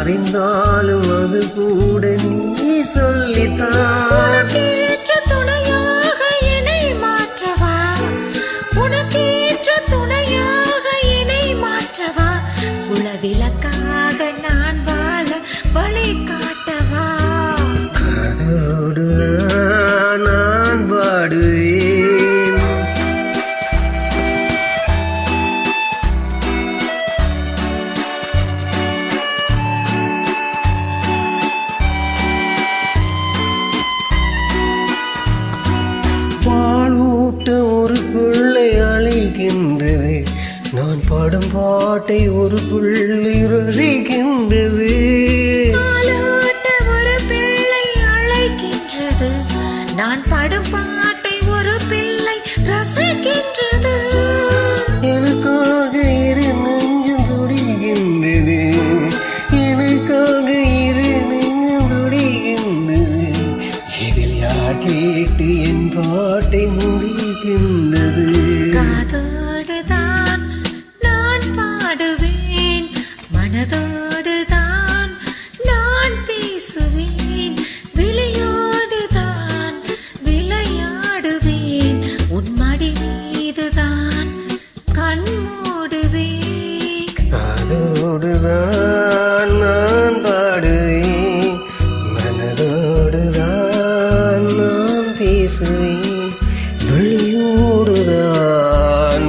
அறிந்தாலும் அது கூட நீ சொல்லித்தான். உனக்கேற்ற துணையாக என்னை மாற்றவா, உனக்கேற்ற துணையாக என்னை மாற்றவா, குலவிளக்காக நான் வாழ வழி காட்டவா. அதோடு நான் பாடுவேன். பாலூட்ட ஒரு பிள்ளை அழைக்கின்றது, நான் பாடும் பாட்டை ஒரு பிள்ளை ரசிக்கின்றது. பாலூட்ட ஒரு பிள்ளை அழைக்கின்றது, நான் பாடும் பாட்டை ஒரு பிள்ளை ரசிக்கின்றது. எனக்காக இரு நெஞ்சம் துடிக்கின்றது, எனக்காக இரு நெஞ்சம் துடிக்கின்றது. இதில் யார் கேட்டு என் பாட்டை முடிக்கின்றது? காதோடுதான் நான் பாடுவேன், மனதோடுதான் நான் பேசுவேன், விளையோடுதான் விளையாடுவேன், உன் மடி மீதுதான் கண் மூடுவேன். அதோடுதான் நான் பாடுவேன், மனதோடுதான் நான் பேசுவேன், வெளியோடுதான்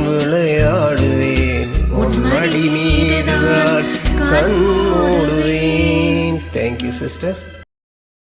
விளையாடுவேன், உன் மடி மீதுதான் கண் மூடுவேன். Thank you, sister.